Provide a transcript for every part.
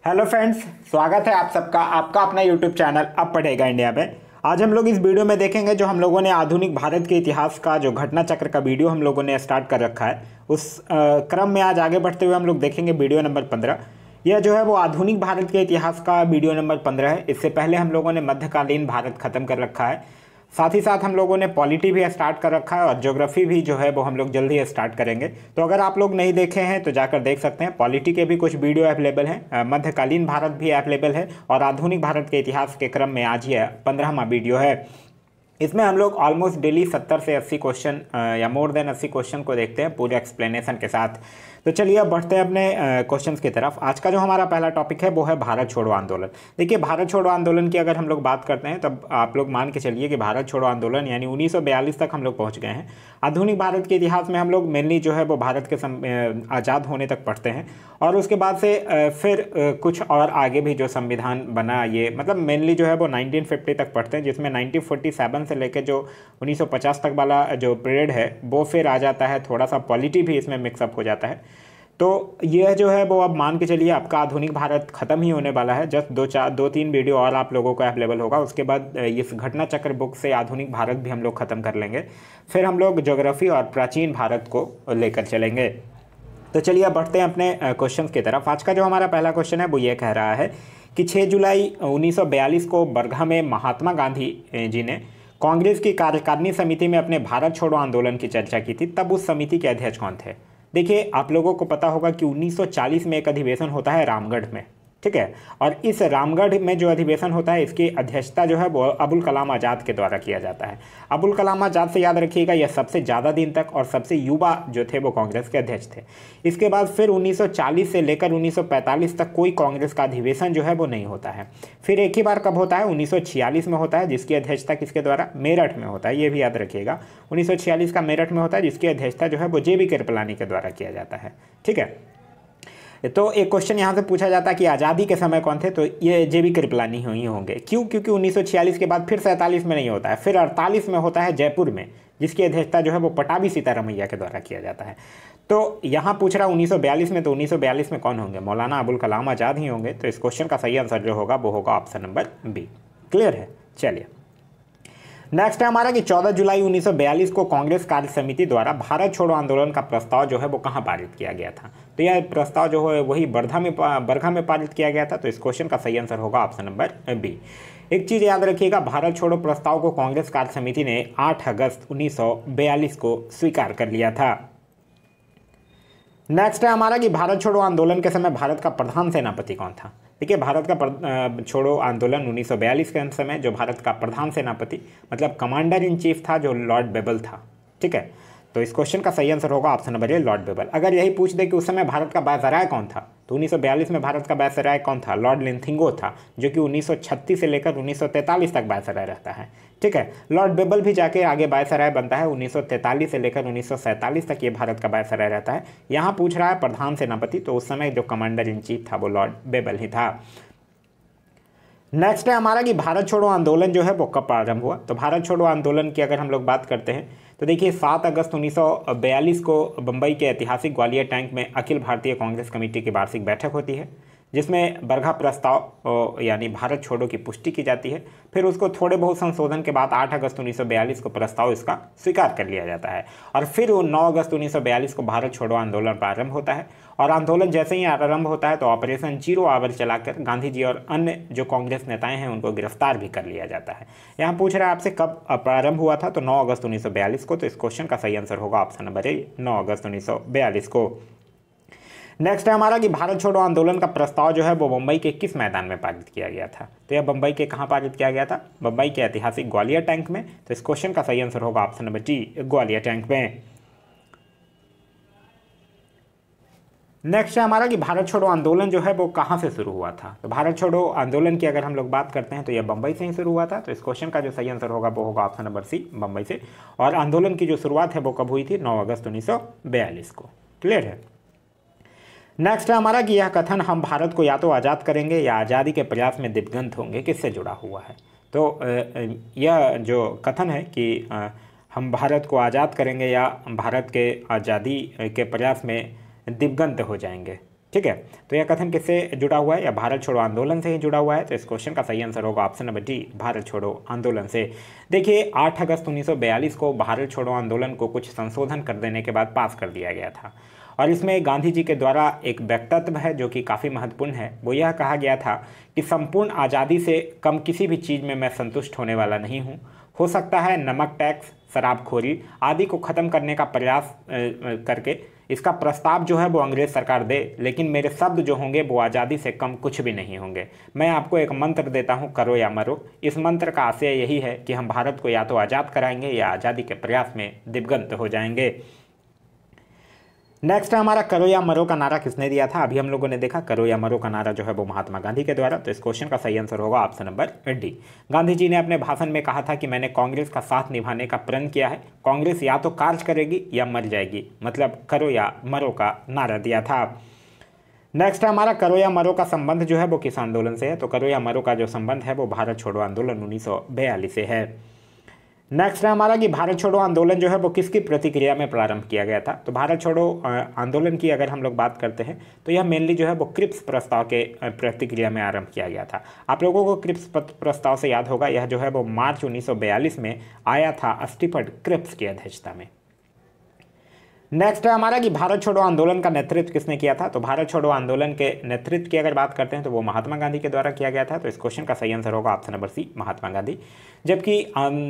Hello friends, स्वागत है आप सबका आपका अपना यूट्यूब चैनल अब पढ़ेगा इंडिया में। आज हम लोग इस वीडियो में देखेंगे जो हम लोगों ने आधुनिक भारत के इतिहास का जो घटना चक्र का वीडियो हम लोगों ने स्टार्ट कर रखा है, उस क्रम में आज आगे बढ़ते हुए हम लोग देखेंगे वीडियो नंबर 15। यह जो है वो आधुनिक भारत के इतिहास का वीडियो नंबर 15 है। इससे पहले हम लोगों ने मध्यकालीन भारत खत्म कर रखा है, साथ ही साथ हम लोगों ने पॉलिटी भी स्टार्ट कर रखा है और ज्योग्राफी भी जो है वो हम लोग जल्दी स्टार्ट करेंगे। तो अगर आप लोग नहीं देखे हैं तो जाकर देख सकते हैं। पॉलिटी के भी कुछ वीडियो अवेलेबल हैं, मध्यकालीन भारत भी अवेलेबल है और आधुनिक भारत के इतिहास के क्रम में आज ये 15वां वीडियो है। इसमें हम लोग ऑलमोस्ट डेली 70 से 80 क्वेश्चन या मोर देन 80 क्वेश्चन को देखते हैं पूरे एक्सप्लेनेशन के साथ। तो चलिए अब बढ़ते हैं अपने क्वेश्चंस की तरफ। आज का जो हमारा पहला टॉपिक है वो है भारत छोड़ो आंदोलन। देखिए, भारत छोड़ो आंदोलन की अगर हम लोग बात करते हैं तब आप लोग मान के चलिए कि भारत छोड़ो आंदोलन यानी 1942 तक हम लोग पहुँच गए हैं। आधुनिक भारत के इतिहास में हम लोग मेनली जो है वो भारत के आज़ाद होने तक पढ़ते हैं और उसके बाद से फिर कुछ और आगे भी जो संविधान बना, ये मतलब मेनली जो है वो 1950 तक पढ़ते हैं, जिसमें 1947 से लेकर जो 1950 तक वाला जो पीरियड है वो फिर आ जाता है। थोड़ा सा पॉलिटी भी इसमें मिक्सअप हो जाता है। तो यह जो है वो अब मान के चलिए आपका आधुनिक भारत खत्म ही होने वाला है। जस्ट दो तीन वीडियो और आप लोगों को अवेलेबल होगा। उसके बाद इस घटना चक्र बुक से आधुनिक भारत भी हम लोग ख़त्म कर लेंगे। फिर हम लोग ज्योग्राफी और प्राचीन भारत को लेकर चलेंगे। तो चलिए बढ़ते हैं अपने क्वेश्चन की तरफ। आज का जो हमारा पहला क्वेश्चन है वो ये कह रहा है कि 6 जुलाई 1942 को बरघा में महात्मा गांधी जी ने कांग्रेस की कार्यकारिणी समिति में अपने भारत छोड़ो आंदोलन की चर्चा की थी। तब उस समिति के अध्यक्ष कौन थे? देखिए, आप लोगों को पता होगा कि 1940 में एक अधिवेशन होता है रामगढ़ में, ठीक है। और इस रामगढ़ में जो अधिवेशन होता है इसकी अध्यक्षता जो है वो अबुल कलाम आज़ाद के द्वारा किया जाता है। अबुल कलाम आज़ाद से याद रखिएगा, यह सबसे ज़्यादा दिन तक और सबसे युवा जो थे वो कांग्रेस के अध्यक्ष थे। इसके बाद फिर 1940 से लेकर 1945 तक कोई कांग्रेस का अधिवेशन जो है वो नहीं होता है। फिर एक ही बार कब होता है? 1946 में होता है, जिसकी अध्यक्षता किसके द्वारा? मेरठ में होता है। ये भी याद रखिएगा, 1946 का मेरठ में होता है, जिसकी अध्यक्षता जो है वो JB कृपलानी के द्वारा किया जाता है, ठीक है। तो एक क्वेश्चन यहाँ से पूछा जाता है कि आज़ादी के समय कौन थे? तो ये JB कृपलानी ही होंगे। क्यों? क्योंकि 1946 के बाद फिर 47 में नहीं होता है, फिर 48 में होता है जयपुर में, जिसकी अध्यक्षता जो है वो पटाभी सीतारमैया के द्वारा किया जाता है। तो यहाँ पूछ रहा 1942 में, तो 1942 में कौन होंगे? मौलाना अबुल कलाम आज़ाद ही होंगे। तो इस क्वेश्चन का सही आंसर जो होगा वो होगा ऑप्शन नंबर बी। क्लियर है? चलिए नेक्स्ट है हमारा कि 14 जुलाई 1942 को कांग्रेस कार्य समिति द्वारा भारत छोड़ो आंदोलन का प्रस्ताव जो है वो कहाँ पारित किया गया था? तो यह प्रस्ताव जो है वही बरघा में पारित किया गया था। तो इस क्वेश्चन का सही आंसर होगा ऑप्शन नंबर बी। एक चीज़ याद रखिएगा, भारत छोड़ो प्रस्ताव को कांग्रेस कार्य समिति ने 8 अगस्त 1942 को स्वीकार कर लिया था। नेक्स्ट है हमारा कि भारत छोड़ो आंदोलन के समय भारत का प्रधान सेनापति कौन था? देखिए, भारत का छोड़ो आंदोलन 1942 के समय जो भारत का प्रधान सेनापति मतलब कमांडर इन चीफ था जो लॉर्ड बेबल था, ठीक है। तो इस क्वेश्चन का सही आंसर होगा option number A, Lord Wavell. अगर यही पूछ दे कि उस समय भारत का वायसराय कौन था, तो 1942 में भारत का वायसराय कौन था? लॉर्ड लिंथिंगो था, जो कि 1936 से लेकर 1943 तक वायसराय रहता है, ठीक है। लॉर्ड बेबल भी जाके आगे वायसराय बनता है, 1943 से लेकर 1947 तक ये भारत का वायसराय रहता है। यहाँ पूछ रहा है प्रधान सेनापति, तो उस समय जो कमांडर इन चीफ था वो लॉर्ड बेबल ही था। नेक्स्ट है हमारा कि भारत छोड़ो आंदोलन जो है वो कब प्रारंभ हुआ? तो भारत छोड़ो आंदोलन की अगर हम लोग बात करते हैं तो देखिए 7 अगस्त 1942 को बम्बई के ऐतिहासिक ग्वालियर टैंक में अखिल भारतीय कांग्रेस कमेटी की वार्षिक बैठक होती है, जिसमें बरघा प्रस्ताव यानी भारत छोड़ो की पुष्टि की जाती है। फिर उसको थोड़े बहुत संशोधन के बाद 8 अगस्त 1942 को प्रस्ताव इसका स्वीकार कर लिया जाता है और फिर 9 अगस्त 1942 को भारत छोड़ो आंदोलन प्रारंभ होता है। और आंदोलन जैसे ही आरंभ होता है तो ऑपरेशन जीरो आवर चलाकर गांधी जी और अन्य जो कांग्रेस नेताएं हैं उनको गिरफ्तार भी कर लिया जाता है। यहाँ पूछ रहा है आपसे कब प्रारंभ हुआ था? तो 9 अगस्त 1942 को। तो इस क्वेश्चन का सही आंसर होगा ऑप्शन नंबर ए, 9 अगस्त 1942 को। नेक्स्ट है हमारा कि भारत छोड़ो आंदोलन का प्रस्ताव जो है वो मुंबई के किस मैदान में पारित किया गया था? तो यह मुंबई के कहाँ पारित किया गया था? मुंबई के ऐतिहासिक ग्वालियर टैंक में। तो इस क्वेश्चन का सही आंसर होगा option number D, Gwalior tank में। नेक्स्ट है हमारा कि भारत छोड़ो आंदोलन जो है वो कहाँ से शुरू हुआ था? तो भारत छोड़ो आंदोलन की अगर हम लोग बात करते हैं तो यह बम्बई से ही शुरू हुआ था। तो इस क्वेश्चन का जो सही आंसर होगा वो होगा ऑप्शन नंबर सी, बम्बई से। और आंदोलन की जो शुरुआत है वो कब हुई थी? 9 अगस्त 1942 को। क्लियर है? नेक्स्ट है हमारा कि यह कथन हम भारत को या तो आज़ाद करेंगे या आज़ादी के प्रयास में दिग्गंत होंगे किससे जुड़ा हुआ है? तो यह जो कथन है कि हम भारत को आज़ाद करेंगे या भारत के आज़ादी के प्रयास में दिग्गंत हो जाएंगे, ठीक है, तो यह कथन किससे जुड़ा हुआ है? या भारत छोड़ो आंदोलन से ही जुड़ा हुआ है। तो इस क्वेश्चन का सही आंसर होगा ऑप्शन नंबर डी, भारत छोड़ो आंदोलन से। देखिए 8 अगस्त 1942 को भारत छोड़ो आंदोलन को कुछ संशोधन कर देने के बाद पास कर दिया गया था, और इसमें गांधी जी के द्वारा एक वक्तव्य है जो कि काफ़ी महत्वपूर्ण है। वो यह कहा गया था कि संपूर्ण आज़ादी से कम किसी भी चीज़ में मैं संतुष्ट होने वाला नहीं हूँ। हो सकता है नमक टैक्स, शराबखोरी आदि को ख़त्म करने का प्रयास करके इसका प्रस्ताव जो है वो अंग्रेज़ सरकार दे, लेकिन मेरे शब्द जो होंगे वो आज़ादी से कम कुछ भी नहीं होंगे। मैं आपको एक मंत्र देता हूँ, करो या मरो। इस मंत्र का आशय यही है कि हम भारत को या तो आज़ाद कराएंगे या आज़ादी के प्रयास में दिग्गंत हो जाएंगे। नेक्स्ट है हमारा करो या मरो का नारा किसने दिया था? अभी हम लोगों ने देखा करो या मरो का नारा जो है वो महात्मा गांधी के द्वारा। तो इस क्वेश्चन का सही आंसर होगा option number D. Gandhi ji ने अपने भाषण में कहा था कि मैंने कांग्रेस का साथ निभाने का प्रण किया है, कांग्रेस या तो कार्य करेगी या मर जाएगी, मतलब करो या मरो का नारा दिया था। नेक्स्ट है हमारा करो या मरो का संबंध जो है वो किस आंदोलन से है? तो करो या मरो का जो संबंध है वो भारत छोड़ो आंदोलन 1942 से है। नेक्स्ट है हमारा कि भारत छोड़ो आंदोलन जो है वो किसकी प्रतिक्रिया में प्रारंभ किया गया था? तो भारत छोड़ो आंदोलन की अगर हम लोग बात करते हैं तो यह मेनली जो है वो क्रिप्स प्रस्ताव के प्रतिक्रिया में आरंभ किया गया था। आप लोगों को क्रिप्स प्रस्ताव से याद होगा, यह जो है वो मार्च 1942 में आया था स्टीफर्ड क्रिप्स की अध्यक्षता में। नेक्स्ट है हमारा कि भारत छोड़ो आंदोलन का नेतृत्व किसने किया था? तो भारत छोड़ो आंदोलन के नेतृत्व की अगर बात करते हैं तो वो महात्मा गांधी के द्वारा किया गया था। तो इस क्वेश्चन का सही आंसर होगा ऑप्शन नंबर सी, महात्मा गांधी। जबकि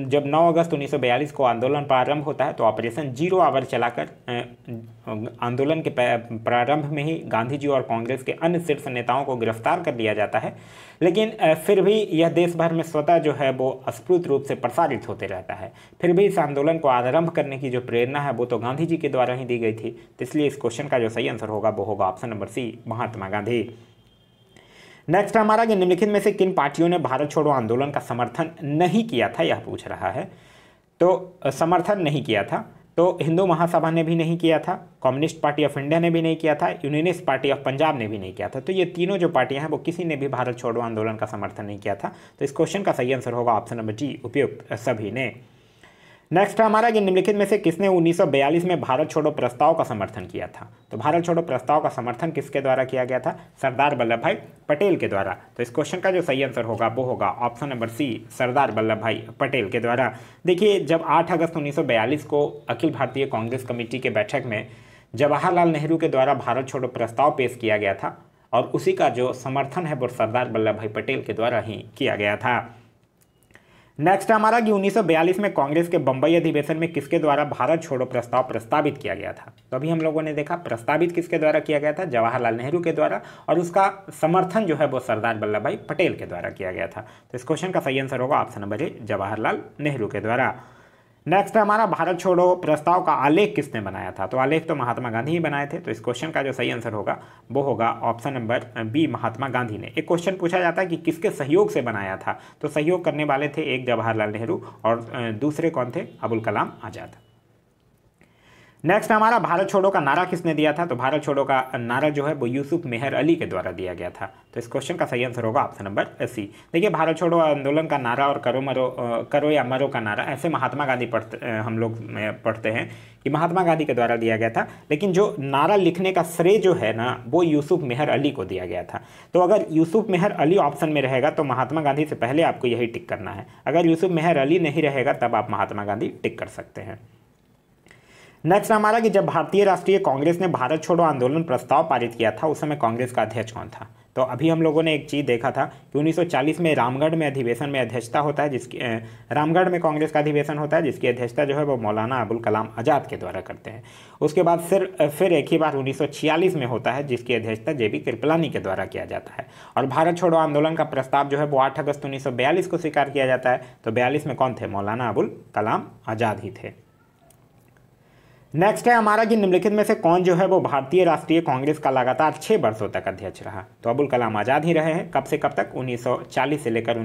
जब 9 अगस्त 1942 को आंदोलन प्रारंभ होता है तो ऑपरेशन जीरो आवर चलाकर आंदोलन के प्रारंभ में ही गांधी जी और कांग्रेस के अन्य शीर्ष नेताओं को गिरफ्तार कर लिया जाता है, लेकिन फिर भी यह देश भर में स्वतः जो है वो अस्फुट रूप से प्रसारित होते रहता है। फिर भी इस आंदोलन को आरंभ करने की जो प्रेरणा है वो तो गांधी जी के द्वारा ही दी गई थी। तो इसलिए इस क्वेश्चन का जो सही आंसर होगा वो होगा ऑप्शन नंबर सी, महात्मा गांधी। नेक्स्ट हमारा कि निम्नलिखित में से किन पार्टियों ने भारत छोड़ो आंदोलन का समर्थन नहीं किया था, यह पूछ रहा है। तो समर्थन नहीं किया था तो हिंदू महासभा ने भी नहीं किया था, कम्युनिस्ट पार्टी ऑफ इंडिया ने भी नहीं किया था, यूनियनिस्ट पार्टी ऑफ पंजाब ने भी नहीं किया था। तो ये तीनों जो पार्टियां हैं वो किसी ने भी भारत छोड़ो आंदोलन का समर्थन नहीं किया था। तो इस क्वेश्चन का सही आंसर होगा ऑप्शन नंबर जी, उपयुक्त सभी ने। नेक्स्ट हमारा कि निम्नलिखित में से किसने 1942 में भारत छोड़ो प्रस्ताव का समर्थन किया था? तो भारत छोड़ो प्रस्ताव का समर्थन किसके द्वारा किया गया था? सरदार वल्लभ भाई पटेल के द्वारा। तो इस क्वेश्चन का जो सही आंसर होगा वो होगा ऑप्शन नंबर सी, सरदार वल्लभ भाई पटेल के द्वारा। देखिए जब 8 अगस्त 1942 को अखिल भारतीय कांग्रेस कमेटी के बैठक में जवाहरलाल नेहरू के द्वारा भारत छोड़ो प्रस्ताव पेश किया गया था, और उसी का जो समर्थन है वो सरदार वल्लभ भाई पटेल के द्वारा ही किया गया था। नेक्स्ट हमारा कि 1942 में कांग्रेस के बंबई अधिवेशन में किसके द्वारा भारत छोड़ो प्रस्ताव प्रस्तावित किया गया था? तो अभी हम लोगों ने देखा प्रस्तावित किसके द्वारा किया गया था, जवाहरलाल नेहरू के द्वारा, और उसका समर्थन जो है वो सरदार वल्लभ भाई पटेल के द्वारा किया गया था। तो इस क्वेश्चन का सही आंसर होगा ऑप्शन नंबर ए, जवाहरलाल नेहरू के द्वारा। नेक्स्ट हमारा भारत छोड़ो प्रस्ताव का आलेख किसने बनाया था? तो आलेख तो महात्मा गांधी ही बनाए थे। तो इस क्वेश्चन का जो सही आंसर होगा वो होगा option number B, Mahatma Gandhi ने। एक क्वेश्चन पूछा जाता है कि किसके सहयोग से बनाया था? तो सहयोग करने वाले थे एक जवाहरलाल नेहरू और दूसरे कौन थे? अबुल कलाम आजाद। नेक्स्ट हमारा भारत छोड़ो का नारा किसने दिया था? तो भारत छोड़ो का नारा जो है वो यूसुफ मेहर अली के द्वारा दिया गया था। तो इस क्वेश्चन का सही आंसर होगा ऑप्शन नंबर सी। देखिए भारत छोड़ो आंदोलन का नारा और करो या मरो का नारा ऐसे महात्मा गांधी हम लोग पढ़ते हैं कि महात्मा गांधी के द्वारा दिया गया था, लेकिन जो नारा लिखने का श्रेय जो है ना वो यूसुफ मेहर अली को दिया गया था। तो अगर यूसुफ मेहर अली ऑप्शन में रहेगा तो महात्मा गांधी से पहले आपको यही टिक करना है। अगर यूसुफ मेहर अली नहीं रहेगा तब आप महात्मा गांधी टिक कर सकते हैं। नेक्स्ट हमारा कि जब भारतीय राष्ट्रीय कांग्रेस ने भारत छोड़ो आंदोलन प्रस्ताव पारित किया था उस समय कांग्रेस का अध्यक्ष कौन था? तो अभी हम लोगों ने एक चीज़ देखा था कि 1940 में रामगढ़ में अधिवेशन में अध्यक्षता होता है, जिसकी रामगढ़ में कांग्रेस का अधिवेशन होता है जिसकी अध्यक्षता जो है वो मौलाना अबुल कलाम आज़ाद के द्वारा करते हैं। उसके बाद फिर एक ही बार 1946 में होता है जिसकी अध्यक्षता जेबी कृपलानी के द्वारा किया जाता है। और भारत छोड़ो आंदोलन का प्रस्ताव जो है वो 8 अगस्त 1942 को स्वीकार किया जाता है। तो 42 में कौन थे? मौलाना अबुल कलाम आज़ाद ही थे। नेक्स्ट है हमारा कि निम्नलिखित में से कौन जो है वो भारतीय राष्ट्रीय कांग्रेस का लगातार 6 वर्षों तक अध्यक्ष रहा? तो अबुल कलाम आज़ाद ही रहे हैं। कब से कब तक? 1940 से लेकर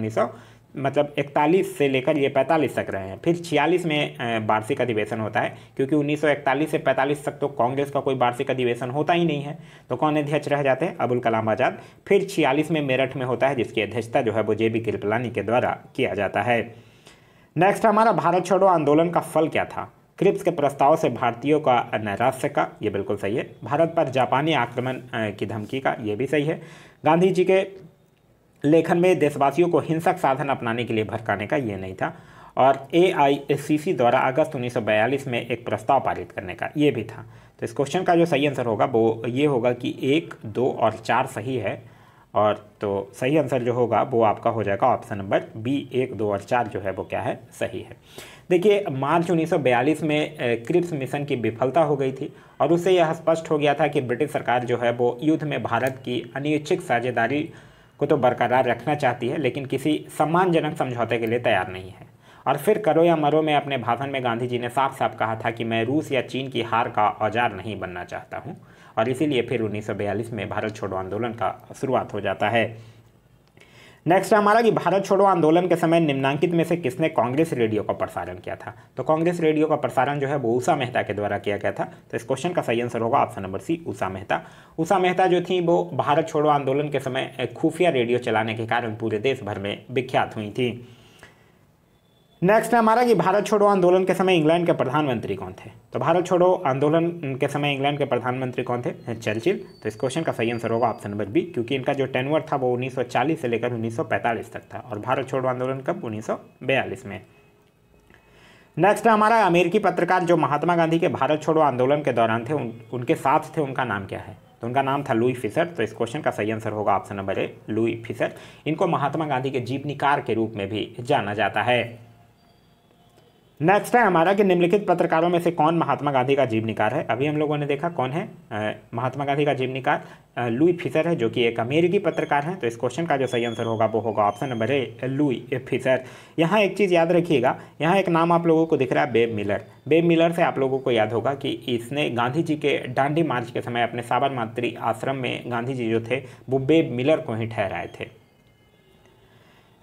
41 से लेकर ये 45 तक रहे हैं। फिर 46 में वार्षिक अधिवेशन होता है, क्योंकि 1941 से 45 तक तो कांग्रेस का कोई वार्षिक अधिवेशन होता ही नहीं है। तो कौन अध्यक्ष रह जाते हैं? अबुल कलाम आज़ाद। फिर 46 में मेरठ में होता है जिसकी अध्यक्षता जो है वो जेबी कृपलानी के द्वारा किया जाता है। नेक्स्ट हमारा भारत छोड़ो आंदोलन का फल क्या था? क्रिप्स के प्रस्ताव से भारतीयों का नैराश्य का, ये बिल्कुल सही है। भारत पर जापानी आक्रमण की धमकी का, ये भी सही है। गांधी जी के लेखन में देशवासियों को हिंसक साधन अपनाने के लिए भड़काने का, ये नहीं था। और AICC द्वारा अगस्त 1942 में एक प्रस्ताव पारित करने का, ये भी था। तो इस क्वेश्चन का जो सही आंसर होगा वो ये होगा कि 1, 2 और 4 सही है। और तो सही आंसर जो होगा वो आपका हो जाएगा ऑप्शन नंबर बी, 1, 2 और 4 जो है वो क्या है, सही है। देखिए, मार्च 1942 में क्रिप्स मिशन की विफलता हो गई थी और उससे यह स्पष्ट हो गया था कि ब्रिटिश सरकार जो है वो युद्ध में भारत की अनैच्छिक साझेदारी को तो बरकरार रखना चाहती है, लेकिन किसी सम्मानजनक समझौते के लिए तैयार नहीं है। और फिर करो या मरो में अपने भाषण में गांधी जी ने साफ साफ कहा था कि मैं रूस या चीन की हार का औजार नहीं बनना चाहता हूं, और इसीलिए फिर 1942 में भारत छोड़ो आंदोलन का शुरुआत हो जाता है। नेक्स्ट हमारा कि भारत छोड़ो आंदोलन के समय निम्नांकित में से किसने कांग्रेस रेडियो का प्रसारण किया था। तो कांग्रेस रेडियो का प्रसारण जो है वो उषा मेहता के द्वारा किया गया था। तो इस क्वेश्चन का सही आंसर होगा ऑप्शन नंबर सी, उषा मेहता। उषा मेहता जो थी वो भारत छोड़ो आंदोलन के समय खुफिया रेडियो चलाने के कारण पूरे देश भर में विख्यात हुई थी। नेक्स्ट है हमारा कि भारत छोड़ो आंदोलन के समय इंग्लैंड के प्रधानमंत्री कौन थे। तो भारत छोड़ो आंदोलन के समय इंग्लैंड के प्रधानमंत्री कौन थे, चर्चिल। तो इस क्वेश्चन का सही आंसर होगा ऑप्शन नंबर बी, क्योंकि इनका जो टेन्योर था वो 1940 से लेकर 1945 तक था और भारत छोड़ो आंदोलन कब, 1942 में। नेक्स्ट है हमारा अमेरिकी पत्रकार जो महात्मा गांधी के भारत छोड़ो आंदोलन के दौरान थे, उनके साथ थे, उनका नाम क्या है। तो उनका नाम था लुई फिशर। तो इस क्वेश्चन का सही आंसर होगा ऑप्शन नंबर ए, लुई फिशर। इनको महात्मा गांधी के जीवनीकार के रूप में भी जाना जाता है। नेक्स्ट है हमारा कि निम्नलिखित पत्रकारों में से कौन महात्मा गांधी का जीवनीकार है। अभी हम लोगों ने देखा कौन है महात्मा गांधी का जीवनीकार, लुई फिशर है, जो कि एक अमेरिकी पत्रकार हैं। तो इस क्वेश्चन का जो सही आंसर होगा वो होगा ऑप्शन नंबर ए, लुई फिशर। यहाँ एक चीज़ याद रखिएगा, यहाँ एक नाम आप लोगों को दिख रहा है, बेब मिलर। बेब मिलर से आप लोगों को याद होगा कि इसने गांधी जी के दांडी मार्च के समय अपने साबरमती आश्रम में गांधी जी जो थे वो बेब मिलर को ही ठहराए थे।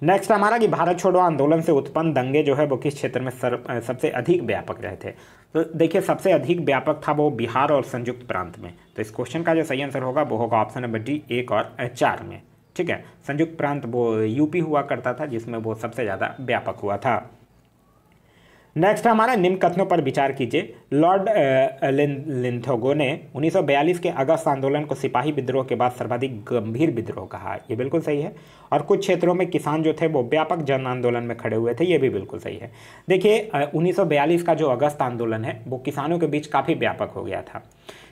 नेक्स्ट हमारा कि भारत छोड़ो आंदोलन से उत्पन्न दंगे जो है वो किस क्षेत्र में सबसे अधिक व्यापक रहे थे। तो देखिए, सबसे अधिक व्यापक था वो बिहार और संयुक्त प्रांत में। तो इस क्वेश्चन का जो सही आंसर होगा वो होगा ऑप्शन नंबर डी, 1 और 4 में। ठीक है, संयुक्त प्रांत वो यूपी हुआ करता था जिसमें वो सबसे ज़्यादा व्यापक हुआ था। नेक्स्ट हमारा निम्न कथनों पर विचार कीजिए। लॉर्ड लिंथगो ने 1942 के अगस्त आंदोलन को सिपाही विद्रोह के बाद सर्वाधिक गंभीर विद्रोह कहा। ये बिल्कुल सही है। और कुछ क्षेत्रों में किसान जो थे वो व्यापक जन आंदोलन में खड़े हुए थे, ये भी बिल्कुल सही है। देखिए, 1942 का जो अगस्त आंदोलन है वो किसानों के बीच काफ़ी व्यापक हो गया था।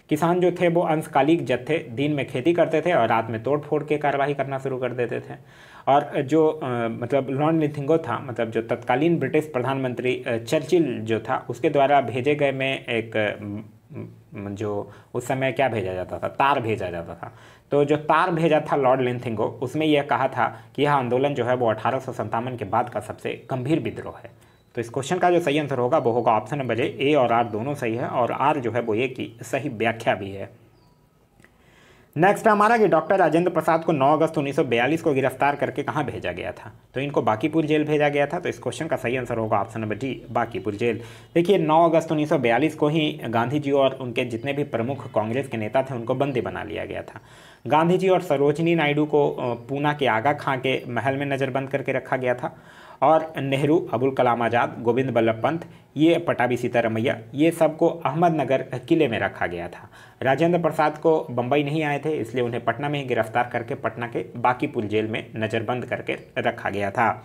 किसान जो थे वो अंशकालिक जत्थे, दिन में खेती करते थे और रात में तोड़ फोड़ के कार्रवाई करना शुरू कर देते थे। और जो मतलब लॉर्ड लिंथगो था, मतलब जो तत्कालीन ब्रिटिश प्रधानमंत्री चर्चिल जो था, उसके द्वारा भेजे गए में एक जो उस समय क्या भेजा जाता था, तार भेजा जाता था। तो जो तार भेजा था लॉर्ड लिंथगो, उसमें यह कहा था कि यह आंदोलन जो है वो 1857 के बाद का सबसे गंभीर विद्रोह है। तो इस क्वेश्चन का जो सही आंसर होगा वो होगा ऑप्शन नंबर ए और आर दोनों सही है, और आर जो है वो ए की सही व्याख्या भी है। नेक्स्ट हमारा कि डॉक्टर राजेंद्र प्रसाद को 9 अगस्त 1942 को गिरफ्तार करके कहाँ भेजा गया था। तो इनको बांकीपुर जेल भेजा गया था। तो इस क्वेश्चन का सही आंसर होगा option number D, Bankipur jail. देखिए, 9 अगस्त 1942 को ही गांधी जी और उनके जितने भी प्रमुख कांग्रेस के नेता थे उनको बंदी बना लिया गया था। गांधी जी और सरोजनी नायडू को पूना के आगा खां के महल में नज़रबंद करके रखा गया था। और नेहरू, अबुल कलाम आज़ाद, गोविंद बल्लभ पंत, ये पटाभी सीतारमैया, ये सबको अहमदनगर किले में रखा गया था। राजेंद्र प्रसाद को बम्बई नहीं आए थे, इसलिए उन्हें पटना में ही गिरफ्तार करके पटना के बांकीपुर जेल में नज़रबंद करके रखा गया था।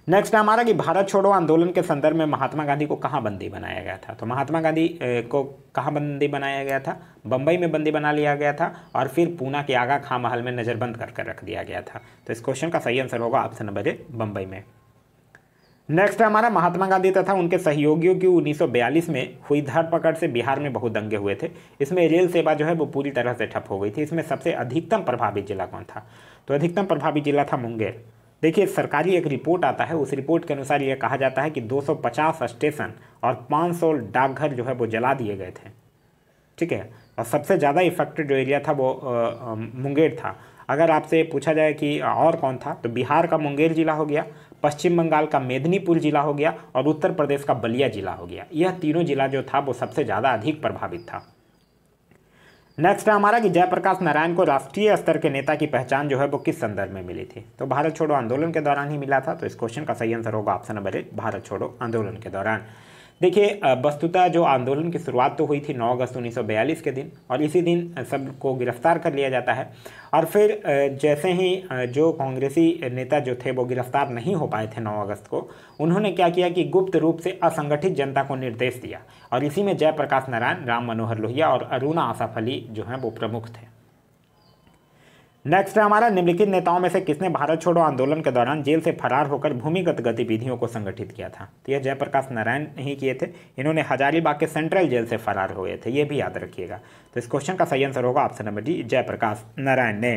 नेक्स्ट हमारा कि भारत छोड़ो आंदोलन के संदर्भ में महात्मा गांधी को कहाँ बंदी बनाया गया था। तो महात्मा गांधी को कहाँ बंदी बनाया गया था, बम्बई में बंदी बना लिया गया था और फिर पूना के आगा खां महल में नज़रबंद कर रख दिया गया था। तो इस क्वेश्चन का सही आंसर होगा ऑप्शन नंबर ए, बम्बई में। नेक्स्ट हमारा महात्मा गांधी तथा उनके सहयोगियों की 1942 में हुई धरपकड़ से बिहार में बहुत दंगे हुए थे। इसमें रेल सेवा जो है वो पूरी तरह से ठप हो गई थी। इसमें सबसे अधिकतम प्रभावित जिला कौन था। तो अधिकतम प्रभावित जिला था मुंगेर। देखिए, सरकारी एक रिपोर्ट आता है, उस रिपोर्ट के अनुसार यह कहा जाता है कि 250 स्टेशन और 500 डाकघर जो है वो जला दिए गए थे। ठीक है, और सबसे ज़्यादा इफेक्टेड जो एरिया था वो मुंगेर था। अगर आपसे पूछा जाए कि और कौन था, तो बिहार का मुंगेर जिला हो गया, पश्चिम बंगाल का मेदिनीपुर जिला हो गया और उत्तर प्रदेश का बलिया जिला हो गया। यह तीनों जिला जो था वो सबसे ज़्यादा अधिक प्रभावित था। नेक्स्ट है हमारा कि जयप्रकाश नारायण को राष्ट्रीय स्तर के नेता की पहचान जो है वो किस संदर्भ में मिली थी। तो भारत छोड़ो आंदोलन के दौरान ही मिला था। तो इस क्वेश्चन का सही आंसर होगा ऑप्शन नंबर ए, भारत छोड़ो आंदोलन के दौरान। देखिए वस्तुतः जो आंदोलन की शुरुआत तो हुई थी 9 अगस्त 1942 के दिन, और इसी दिन सबको गिरफ्तार कर लिया जाता है। और फिर जैसे ही जो कांग्रेसी नेता जो थे वो गिरफ्तार नहीं हो पाए थे 9 अगस्त को, उन्होंने क्या किया कि गुप्त रूप से असंगठित जनता को निर्देश दिया, और इसी में जयप्रकाश नारायण, राम मनोहर लोहिया और अरुणा आसफ अली जो हैं वो प्रमुख थे। नेक्स्ट है हमारा, निम्नलिखित नेताओं में से किसने भारत छोड़ो आंदोलन के दौरान जेल से फरार होकर भूमिगत गतिविधियों को संगठित किया था? तो यह जयप्रकाश नारायण ही किए थे। इन्होंने हजारीबाग के सेंट्रल जेल से फरार हुए थे, ये भी याद रखिएगा। तो इस क्वेश्चन का सही आंसर होगा option number D, Jayaprakash Narayan ने।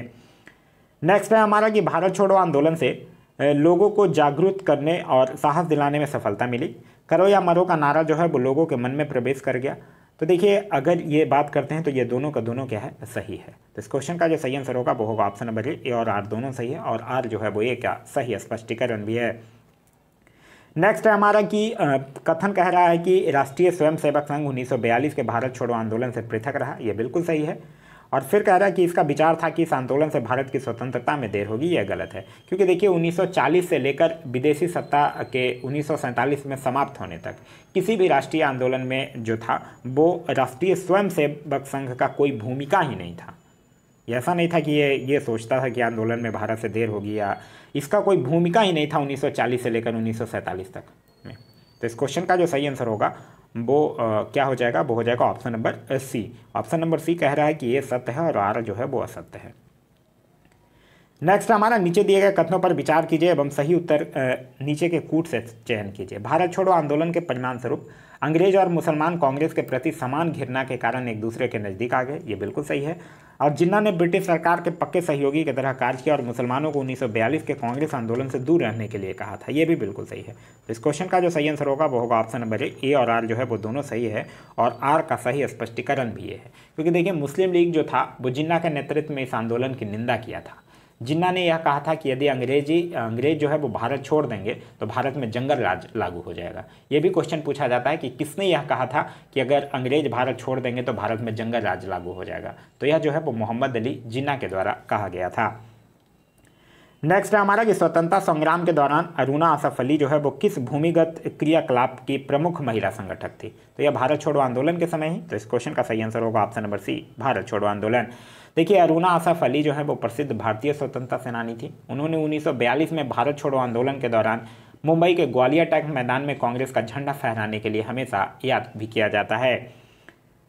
नेक्स्ट है हमारा कि भारत छोड़ो आंदोलन से लोगों को जागरूक करने और साहस दिलाने में सफलता मिली। करो या मरो का नारा जो है वो लोगों के मन में प्रवेश कर गया। तो देखिए अगर ये बात करते हैं तो ये दोनों का दोनों क्या है, सही है। तो इस क्वेश्चन का जो सही आंसर होगा वो होगा ऑप्शन नंबर ए और आर दोनों सही है, और आर जो है वो ये क्या सही स्पष्टीकरण भी है। नेक्स्ट है हमारा कि कथन कह रहा है कि राष्ट्रीय स्वयंसेवक संघ 1942 के भारत छोड़ो आंदोलन से पृथक रहा, ये बिल्कुल सही है। और फिर कह रहा है कि इसका विचार था कि इस आंदोलन से भारत की स्वतंत्रता में देर होगी, यह गलत है। क्योंकि देखिए 1940 से लेकर विदेशी सत्ता के 1947 में समाप्त होने तक किसी भी राष्ट्रीय आंदोलन में जो था वो राष्ट्रीय स्वयंसेवक संघ का कोई भूमिका ही नहीं था। ऐसा नहीं था कि ये सोचता था कि आंदोलन में भारत से देर होगी, या इसका कोई भूमिका ही नहीं था 1940 से लेकर 1947 तक में। तो इस क्वेश्चन का जो सही आंसर होगा वो क्या हो जाएगा, वो हो जाएगा option number C. Option number C कह रहा है कि ये सत्य है और आर जो है वो असत्य है। नेक्स्ट हमारा, नीचे दिए गए कथनों पर विचार कीजिए एवं सही उत्तर नीचे के कूट से चयन कीजिए। भारत छोड़ो आंदोलन के परिणाम स्वरूप अंग्रेज और मुसलमान कांग्रेस के प्रति समान घृणा के कारण एक दूसरे के नज़दीक आ गए, ये बिल्कुल सही है। और जिन्ना ने ब्रिटिश सरकार के पक्के सहयोगी की तरह कार्य किया और मुसलमानों को 1942 के कांग्रेस आंदोलन से दूर रहने के लिए कहा था, ये भी बिल्कुल सही है। तो इस क्वेश्चन का जो सही आंसर होगा वो होगा ऑप्शन नंबर ए और आर जो है वो दोनों सही है, और आर का सही स्पष्टीकरण भी ये है। क्योंकि देखिए मुस्लिम लीग जो था वो जिन्ना के नेतृत्व में इस आंदोलन की निंदा किया था। जिन्ना ने यह कहा था कि यदि अंग्रेज जो है वो भारत छोड़ देंगे तो भारत में जंगल राज लागू हो जाएगा। ये भी क्वेश्चन पूछा जाता है कि किसने यह कहा था कि अगर अंग्रेज भारत छोड़ देंगे तो भारत में जंगल राज लागू हो जाएगा। तो यह जो है वो मोहम्मद अली जिन्ना के द्वारा कहा गया था। नेक्स्ट है हमारा कि स्वतंत्रता संग्राम के दौरान अरुणा आसफ अली जो है वो किस भूमिगत क्रियाकलाप की प्रमुख महिला संगठक थी? तो यह भारत छोड़ो आंदोलन के समय ही। तो इस क्वेश्चन का सही आंसर होगा ऑप्शन नंबर सी, भारत छोड़ो आंदोलन। देखिए अरुणा आसफ अली जो है वो प्रसिद्ध भारतीय स्वतंत्रता सेनानी थी। उन्होंने 1942 में भारत छोड़ो आंदोलन के दौरान मुंबई के ग्वालियर टैंक मैदान में कांग्रेस का झंडा फहराने के लिए हमेशा याद भी किया जाता है।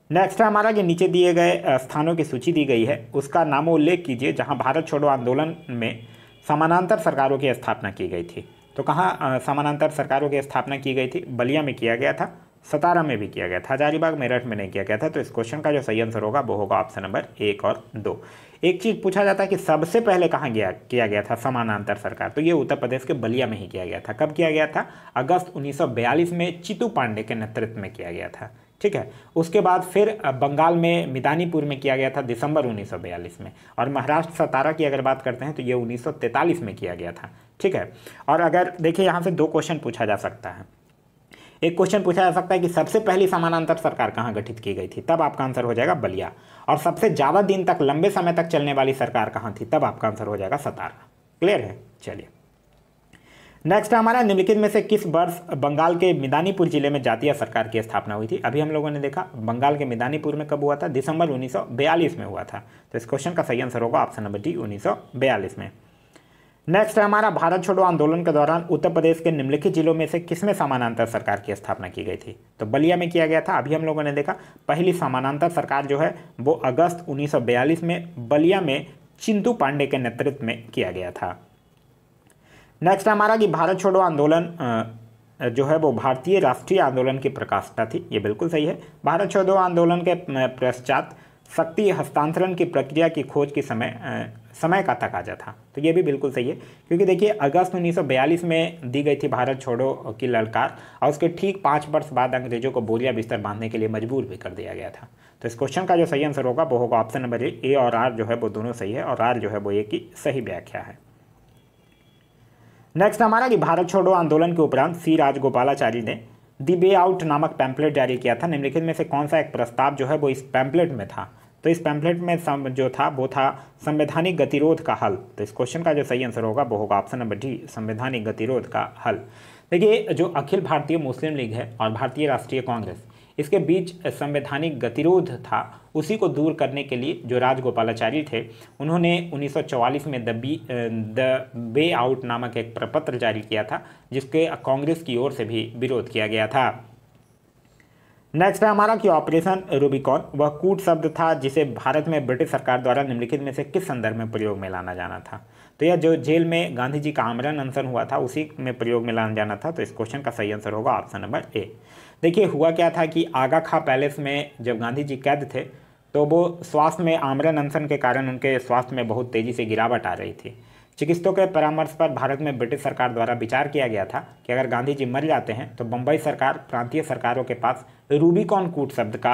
नेक्स्ट है हमारा कि नीचे दिए गए स्थानों की सूची दी गई है, उसका नामोल्लेख कीजिए जहां भारत छोड़ो आंदोलन में समानांतर सरकारों की स्थापना की गई थी। तो कहाँ समानांतर सरकारों की स्थापना की गई थी? बलिया में किया गया था, सतारा में भी किया गया था, हजारीबाग मेरठ में नहीं किया गया था। तो इस क्वेश्चन का जो सही आंसर होगा वो होगा ऑप्शन नंबर 1 और 2। एक चीज़ पूछा जाता है कि सबसे पहले कहाँ किया गया था समानांतर सरकार? तो ये उत्तर प्रदेश के बलिया में ही किया गया था। कब किया गया था? अगस्त 1942 में चित्तू पांडे के नेतृत्व में किया गया था, ठीक है। उसके बाद फिर बंगाल में मिदानीपुर में किया गया था दिसंबर 1942 में, और महाराष्ट्र सतारा की अगर बात करते हैं तो ये 1943 में किया गया था, ठीक है। और अगर देखिए यहाँ से 2 क्वेश्चन पूछा जा सकता है। एक क्वेश्चन पूछा जा सकता है कि सबसे पहली समानांतर सरकार कहाँ गठित की गई थी? तब आपका आंसर हो जाएगा बलिया। और सबसे ज़्यादा दिन तक लंबे समय तक चलने वाली सरकार कहाँ थी? तब आपका आंसर हो जाएगा सतारा। क्लियर है? चलिए नेक्स्ट हमारा, निम्नलिखित में से किस वर्ष बंगाल के मिदानीपुर जिले में जातीय सरकार की स्थापना हुई थी? अभी हम लोगों ने देखा बंगाल के मिदानीपुर में कब हुआ था? दिसंबर 1942 में हुआ था। तो इस क्वेश्चन का सही आंसर होगा ऑप्शन नंबर डी, 1942 में। नेक्स्ट है हमारा, भारत छोड़ो आंदोलन के दौरान उत्तर प्रदेश के निम्नलिखित जिलों में से किसमें समानांतर सरकार की स्थापना की गई थी? तो बलिया में किया गया था। अभी हम लोगों ने देखा पहली समानांतर सरकार जो है वो अगस्त 1942 में बलिया में चिंतू पांडे के नेतृत्व में किया गया था। नेक्स्ट हमारा कि भारत छोड़ो आंदोलन जो है वो भारतीय राष्ट्रीय आंदोलन की प्रकाष्ठा थी, ये बिल्कुल सही है। भारत छोड़ो आंदोलन के पश्चात शक्ति हस्तांतरण की प्रक्रिया की खोज के समय का तकाजा था, तो ये भी बिल्कुल सही है। क्योंकि देखिए अगस्त 1942 में दी गई थी भारत छोड़ो की ललकार, और उसके ठीक 5 वर्ष बाद अंग्रेजों को बोरिया बिस्तर बांधने के लिए मजबूर भी कर दिया गया था। तो इस क्वेश्चन का जो सही आंसर होगा वो होगा ऑप्शन नंबर ए और आर जो है वो दोनों सही है, और आर जो है वो ए की सही व्याख्या है। नेक्स्ट हमारा कि भारत छोड़ो आंदोलन के उपरांत सी राजगोपालाचारी ने दी वे आउट नामक पैम्पलेट जारी किया था। निम्नलिखित में से कौन सा एक प्रस्ताव जो है वो इस पैम्पलेट में था? तो इस पैम्पलेट में जो था वो था संवैधानिक गतिरोध का हल। तो इस क्वेश्चन का जो सही आंसर होगा वो होगा ऑप्शन नंबर डी, संवैधानिक गतिरोध का हल। देखिए, जो अखिल भारतीय मुस्लिम लीग है और भारतीय राष्ट्रीय कांग्रेस, इसके बीच संवैधानिक गतिरोध था, उसी को दूर करने के लिए जो राजगोपालाचारी थे, उन्होंने 1944 में द वे आउट नामक एक प्रपत्र जारी किया था, जिसके कांग्रेस की ओर से भी विरोध किया गया था। नेक्स्ट है हमारा कि ऑपरेशन रूबिकॉन वह कूट शब्द था जिसे भारत में ब्रिटिश सरकार द्वारा निम्नलिखित में से किस संदर्भ में प्रयोग में लाना जाना था। तो यह जो जेल में गांधी जी का आमरण अनशन हुआ था उसी में प्रयोग में लाना जाना था। तो इस क्वेश्चन का सही आंसर होगा ऑप्शन नंबर ए। देखिए, हुआ क्या था कि आगा खां पैलेस में जब गांधी जी कैद थे तो वो स्वास्थ्य में आमरण अनशन के कारण उनके स्वास्थ्य में बहुत तेज़ी से गिरावट आ रही थी। चिकित्सकों के परामर्श पर भारत में ब्रिटिश सरकार द्वारा विचार किया गया था कि अगर गांधी जी मर जाते हैं तो बम्बई सरकार प्रांतीय सरकारों के पास रूबिकॉन कूट शब्द का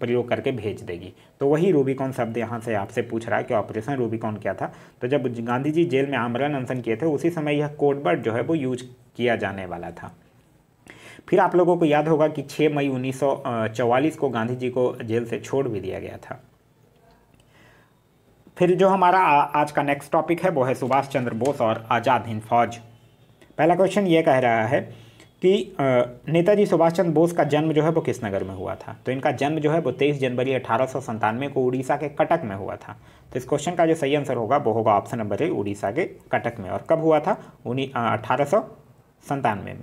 प्रयोग करके भेज देगी। तो वही रूबिकॉन शब्द यहाँ से आपसे पूछ रहा है कि ऑपरेशन रूबिकॉन क्या था। तो जब गांधी जी जेल में आमरण अनशन किए थे उसी समय यह कोड वर्ड जो है वो यूज किया जाने वाला था। फिर आप लोगों को याद होगा कि 6 मई 1944 को गांधी जी को जेल से छोड़ भी दिया गया था। फिर जो हमारा आज का नेक्स्ट टॉपिक है वो है सुभाष चंद्र बोस और आज़ाद हिंद फौज। पहला क्वेश्चन ये कह रहा है कि नेताजी सुभाष चंद्र बोस का जन्म जो है वो किस नगर में हुआ था। तो इनका जन्म जो है वो 23 जनवरी 1897 को उड़ीसा के कटक में हुआ था। तो इस क्वेश्चन का जो सही आंसर होगा वो होगा ऑप्शन नंबर ए, उड़ीसा के कटक में। और कब हुआ था? 1897 में।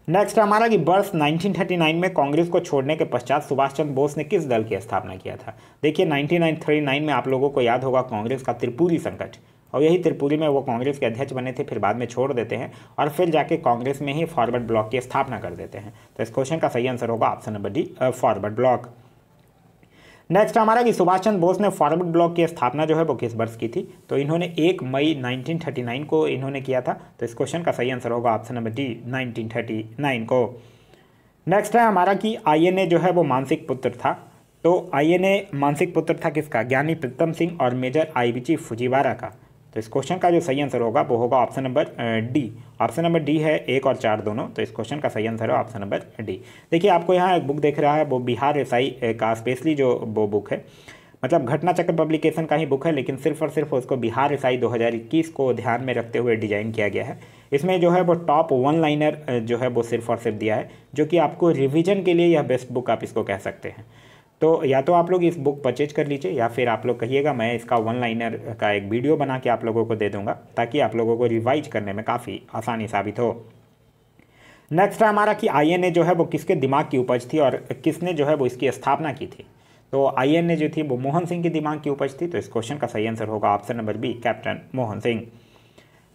नेक्स्ट हमारा कि वर्ष 1939 में कांग्रेस को छोड़ने के पश्चात सुभाष चंद्र बोस ने किस दल की स्थापना किया था। देखिए, 1939 में आप लोगों को याद होगा कांग्रेस का त्रिपुरी संकट, और यही त्रिपुरी में वो कांग्रेस के अध्यक्ष बने थे, फिर बाद में छोड़ देते हैं और फिर जाके कांग्रेस में ही फॉरवर्ड ब्लॉक की स्थापना कर देते हैं। तो इस क्वेश्चन का सही आंसर होगा option number D, forward block. Next हमारा कि सुभाष चंद्र बोस ने फॉरवर्ड ब्लॉक की स्थापना जो है वो किस वर्ष की थी। तो इन्होंने 1 मई 1939 को इन्होंने किया था। तो इस क्वेश्चन का सही आंसर होगा ऑप्शन नंबर डी, 1939 को। नेक्स्ट है हमारा कि आईएनए जो है वो मानसिक पुत्र था। तो आईएनए मानसिक पुत्र था किसका? ज्ञानी प्रीतम सिंह और मेजर आईबीची फुजीवारा का। तो इस क्वेश्चन का जो सही आंसर होगा वो होगा option number D. Option number D है 1 और 4 दोनों। तो इस क्वेश्चन का सही आंसर है ऑप्शन नंबर डी। देखिए, आपको यहाँ एक बुक देख रहा है, वो बिहार एसआई का स्पेशली जो वो बुक है, मतलब घटना चक्र पब्लिकेशन का ही बुक है, लेकिन सिर्फ और सिर्फ उसको बिहार एसआई 2021 को ध्यान में रखते हुए डिजाइन किया गया है। इसमें जो है वो टॉप 1 लाइनर जो है वो सिर्फ और सिर्फ दिया है, जो कि आपको रिवीजन के लिए यह बेस्ट बुक आप इसको कह सकते हैं। तो या तो आप लोग इस बुक परचेज कर लीजिए या फिर आप लोग कहिएगा मैं इसका 1 लाइनर का एक वीडियो बना के आप लोगों को दे दूंगा, ताकि आप लोगों को रिवाइज करने में काफ़ी आसानी साबित हो। नेक्स्ट है हमारा कि आईएनए जो है वो किसके दिमाग की उपज थी और किसने जो है वो इसकी स्थापना की थी। तो आईएनए जो थी वो मोहन सिंह के दिमाग की उपज थी। तो इस क्वेश्चन का सही आंसर होगा option number B, captain Mohan Singh.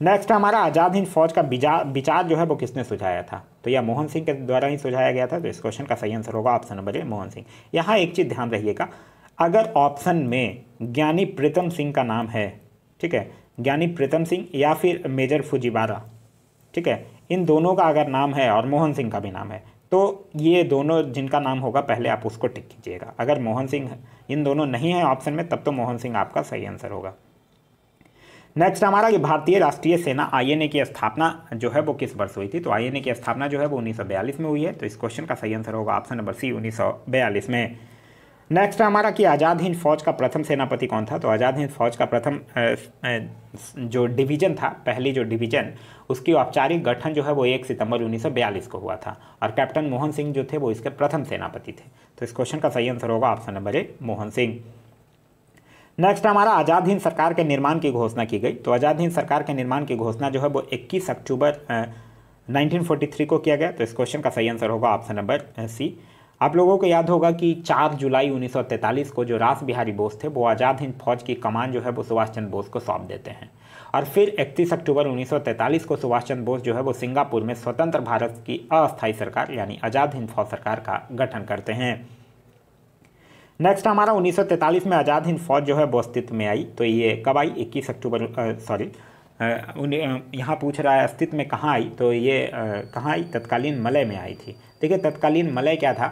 Next हमारा आज़ाद हिंद फौज का विचार जो है वो किसने सुझाया था। तो यह मोहन सिंह के द्वारा ही सुझाया गया था। तो इस क्वेश्चन का सही आंसर होगा ऑप्शन नंबर ए, मोहन सिंह। यहाँ एक चीज़ ध्यान रखिएगा, अगर ऑप्शन में ज्ञानी प्रीतम सिंह का नाम है, ठीक है, ज्ञानी प्रीतम सिंह या फिर मेजर फुजीवारा, ठीक है, इन दोनों का अगर नाम है और मोहन सिंह का भी नाम है, तो ये दोनों जिनका नाम होगा पहले आप उसको टिक कीजिएगा। अगर मोहन सिंह इन दोनों नहीं है ऑप्शन में, तब तो मोहन सिंह आपका सही आंसर होगा। नेक्स्ट हमारा कि भारतीय राष्ट्रीय सेना आईएनए की स्थापना जो है वो किस वर्ष हुई थी। तो आईएनए की स्थापना जो है वो 1942 में हुई है। तो इस क्वेश्चन का सही आंसर होगा ऑप्शन नंबर सी, 1942 में। नेक्स्ट हमारा कि आज़ाद हिंद फौज का प्रथम सेनापति कौन था। तो आज़ाद हिंद फौज का प्रथम जो डिवीजन था, पहली जो डिवीजन, उसकी औपचारिक गठन जो है वो 1 सितंबर 1942 को हुआ था और कैप्टन मोहन सिंह जो थे वो इसके प्रथम सेनापति थे। तो इस क्वेश्चन का सही आंसर होगा ऑप्शन नंबर ए, मोहन सिंह। नेक्स्ट हमारा आज़ाद हिंद सरकार के निर्माण की घोषणा की गई। तो आज़ाद हिंद सरकार के निर्माण की घोषणा जो है वो 21 अक्टूबर 1943 को किया गया। तो इस क्वेश्चन का सही आंसर होगा ऑप्शन नंबर सी। आप लोगों को याद होगा कि 4 जुलाई 1943 को जो रास बिहारी बोस थे वो आज़ाद हिंद फौज की कमान जो है वो सुभाष चंद्र बोस को सौंप देते हैं और फिर 31 अक्टूबर 1943 को सुभाष चंद्र बोस जो है वो सिंगापुर में स्वतंत्र भारत की अस्थायी सरकार यानी आज़ाद हिंद फौज सरकार का गठन करते हैं। नेक्स्ट हमारा 1943 में आज़ाद हिंद फौज जो है वो अस्तित्व में आई। तो ये कब आई? 21 अक्टूबर यहाँ पूछ रहा है अस्तित्व में कहाँ आई। तो ये कहाँ आई? तत्कालीन मलय में आई थी। देखिए, तत्कालीन मलय क्या था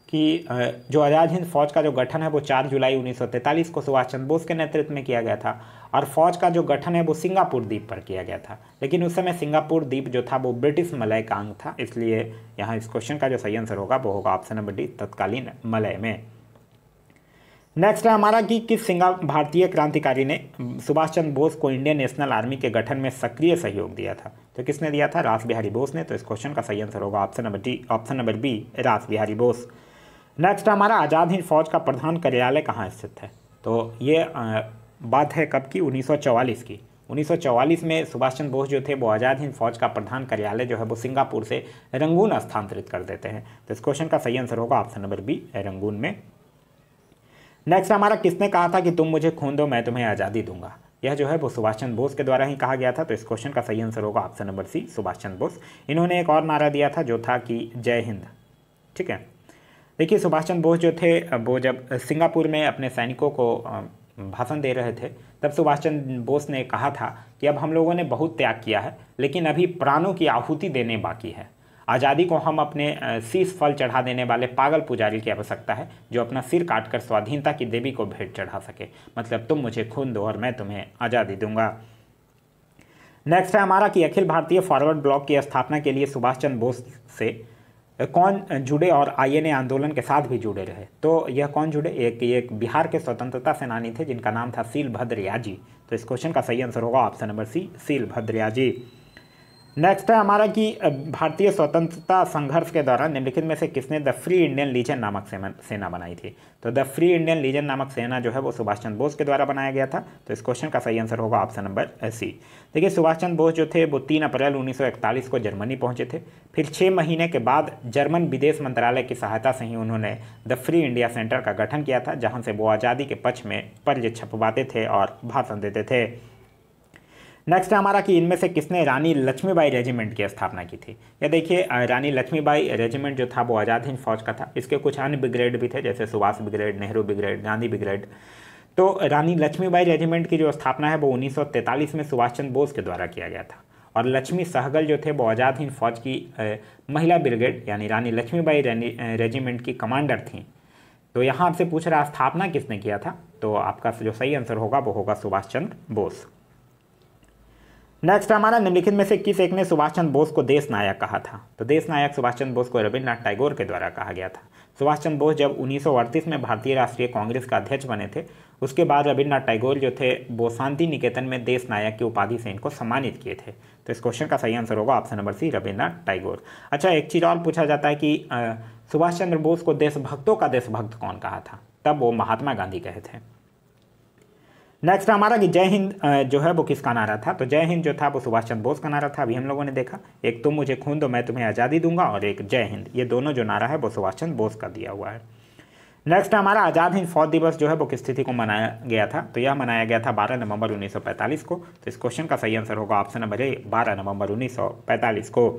कि जो आज़ाद हिंद फौज का जो गठन है वो 4 जुलाई 1943 को सुभाष चंद्र बोस के नेतृत्व में किया गया था और फौज का जो गठन है वो सिंगापुर द्वीप पर किया गया था। लेकिन उस समय सिंगापुर द्वीप जो था वो ब्रिटिश मलय का अंग था, इसलिए यहाँ इस क्वेश्चन का जो सही आंसर होगा वो होगा ऑप्शन नंबर डी, तत्कालीन मलय में। नेक्स्ट है हमारा कि किस भारतीय क्रांतिकारी ने सुभाष चंद्र बोस को इंडियन नेशनल आर्मी के गठन में सक्रिय सहयोग दिया था? तो किसने दिया था? रास बिहारी बोस ने। तो इस क्वेश्चन का सही आंसर होगा ऑप्शन नंबर बी, रास बिहारी बोस। नेक्स्ट हमारा आज़ाद हिंद फौज का प्रधान कार्यालय कहाँ स्थित है? तो ये बात है कब की? 1944 की। 1944 में सुभाष चंद्र बोस जो थे वो आज़ाद हिंद फौज का प्रधान कार्यालय जो है वो सिंगापुर से रंगून स्थानांतरित कर देते हैं। तो इस क्वेश्चन का सही आंसर होगा ऑप्शन नंबर बी, रंगून में। नेक्स्ट हमारा किसने कहा था कि तुम मुझे खून दो मैं तुम्हें आज़ादी दूंगा? यह जो है वो सुभाष चंद्र बोस के द्वारा ही कहा गया था। तो इस क्वेश्चन का सही आंसर होगा ऑप्शन नंबर सी, सुभाष चंद्र बोस। इन्होंने एक और नारा दिया था जो था कि जय हिंद। ठीक है, देखिए सुभाष चंद्र बोस जो थे वो जब सिंगापुर में अपने सैनिकों को भाषण दे रहे थे तब सुभाष चंद्र बोस ने कहा था कि अब हम लोगों ने बहुत त्याग किया है लेकिन अभी प्राणों की आहुति देने बाकी है। आज़ादी को हम अपने शीश फल चढ़ा देने वाले पागल पुजारी की आवश्यकता है जो अपना सिर काटकर स्वाधीनता की देवी को भेंट चढ़ा सके। मतलब तुम मुझे खून दो और मैं तुम्हें आज़ादी दूंगा। नेक्स्ट है हमारा कि अखिल भारतीय फॉरवर्ड ब्लॉक की स्थापना के लिए सुभाष चंद्र बोस से कौन जुड़े और आईएनए आंदोलन के साथ भी जुड़े रहे? तो यह कौन जुड़े? एक बिहार के स्वतंत्रता सेनानी थे जिनका नाम था सीलभद्र याजी। तो इस क्वेश्चन का सही आंसर होगा ऑप्शन नंबर सी, सीलभद्र याजी। नेक्स्ट है हमारा कि भारतीय स्वतंत्रता संघर्ष के दौरान निम्नलिखित में से किसने द फ्री इंडियन लीजन नामक सेना बनाई थी? तो द फ्री इंडियन लीजन नामक सेना जो है वो सुभाष चंद्र बोस के द्वारा बनाया गया था। तो इस क्वेश्चन का सही आंसर होगा ऑप्शन नंबर सी। देखिए सुभाष चंद्र बोस जो थे वो 3 अप्रैल 1941 को जर्मनी पहुंचे थे। फिर 6 महीने के बाद जर्मन विदेश मंत्रालय की सहायता से ही उन्होंने द फ्री इंडिया सेंटर का गठन किया था जहाँ से वो आज़ादी के पक्ष में पर्चे छपवाते थे और भाषण देते थे। नेक्स्ट हमारा कि इनमें से किसने रानी लक्ष्मीबाई रेजिमेंट की स्थापना की थी? या देखिए रानी लक्ष्मीबाई रेजिमेंट जो था वो आज़ाद हिंद फौज का था। इसके कुछ अन्य ब्रिगेड भी थे जैसे Subhash brigade, Nehru brigade, Gandhi brigade. तो रानी लक्ष्मीबाई रेजिमेंट की जो स्थापना है वो 1943 में सुभाष चंद्र बोस के द्वारा किया गया था। और लक्ष्मी सहगल जो थे वो आज़ाद हिंद फौज की महिला ब्रिगेड यानी रानी लक्ष्मीबाई रेजिमेंट की कमांडर थी। तो यहाँ आपसे पूछ रहा स्थापना किसने किया था? तो आपका जो सही आंसर होगा वो होगा सुभाष चंद्र बोस। नेक्स्ट हमारा निम्नलिखित में से किस एक ने सुभाष चंद्र बोस को देश नायक कहा था? तो देश नायक सुभाष चंद्र बोस को रविन्द्रनाथ टैगोर के द्वारा कहा गया था। सुभाष चंद्र बोस जब 1938 में भारतीय राष्ट्रीय कांग्रेस का अध्यक्ष बने थे उसके बाद रविन्द्रनाथ टैगोर जो थे वो शांति निकेतन में देश नायक की उपाधि से इनको सम्मानित किए थे। तो इस क्वेश्चन का सही आंसर होगा option number C, Rabindranath Tagore. अच्छा, एक चीज़ और पूछा जाता है कि सुभाष चंद्र बोस को देशभक्तों का देशभक्त कौन कहा था? तब वो महात्मा गांधी कहे थे। नेक्स्ट हमारा कि जय हिंद जो है वो किसका नारा था? तो जय हिंद जो था वो सुभाष चंद्र बोस का नारा था। अभी हम लोगों ने देखा, एक तुम मुझे खून दो मैं तुम्हें आज़ादी दूंगा और एक जय हिंद, ये दोनों जो नारा है वो सुभाष चंद्र बोस का दिया हुआ है। नेक्स्ट हमारा आज़ाद हिंद फौज दिवस जो है वो किस तिथि को मनाया गया था? तो यह मनाया गया था 12 नवंबर 1945 को। तो इस क्वेश्चन का सही आंसर होगा ऑप्शन नंबर ए, 12 नवंबर 1945 को।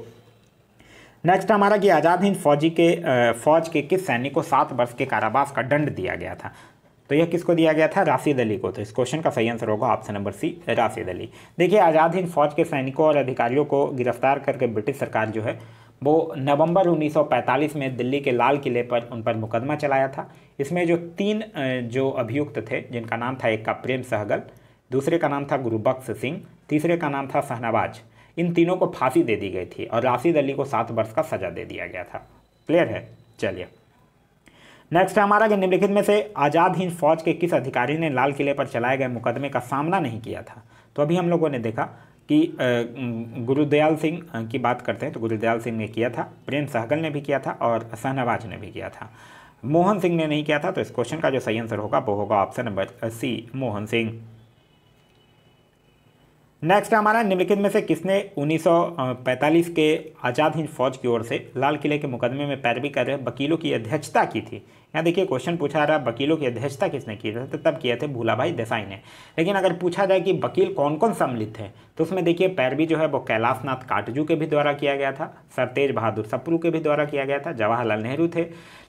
नेक्स्ट हमारा कि आज़ाद हिंद फौज के किस सैनिक को 7 वर्ष के कारावास का दंड दिया गया था? तो यह किसको दिया गया था? राशिद अली को। तो इस क्वेश्चन का सही आंसर होगा option number C, Rashid Ali. देखिए आज़ाद हिंद फौज के सैनिकों और अधिकारियों को गिरफ्तार करके ब्रिटिश सरकार जो है वो नवंबर 1945 में दिल्ली के लाल किले पर उन पर मुकदमा चलाया था। इसमें जो 3 जो अभियुक्त थे जिनका नाम था, एक का प्रेम सहगल, दूसरे का नाम था गुरुबख्श सिंह, तीसरे का नाम था शहनवाज, इन तीनों को फांसी दे दी गई थी और राशिद अली को 7 वर्ष का सजा दे दिया गया था। क्लियर है? चलिए नेक्स्ट हमारा कि निम्नलिखित में से आज़ाद हिंद फौज के किस अधिकारी ने लाल किले पर चलाए गए मुकदमे का सामना नहीं किया था? तो अभी हम लोगों ने देखा कि गुरुदयाल सिंह की बात करते हैं तो गुरुदयाल सिंह ने किया था, प्रेम सहगल ने भी किया था और शहनवाज ने भी किया था। मोहन सिंह ने नहीं किया था। तो इस क्वेश्चन का जो सही आंसर होगा वो होगा option number C, Mohan Singh. Next हमारा निम्नलिखित में से किसने 1945 के आज़ाद हिंद फौज की ओर से लाल किले के मुकदमे में पैरवी कर रहे वकीलों की अध्यक्षता की थी? यहाँ देखिए क्वेश्चन पूछा रहा वकीलों की अध्यक्षता किसने की थी? तो तब किए थे भूलाभाई देसाई ने। लेकिन अगर पूछा जाए कि वकील कौन कौन सम्मिलित थे तो उसमें देखिए पैरवी जो है वो कैलाश नाथ काटजू के भी द्वारा किया गया था, सर तेज बहादुर सप्रू के भी द्वारा किया गया था, जवाहरलाल नेहरू थे।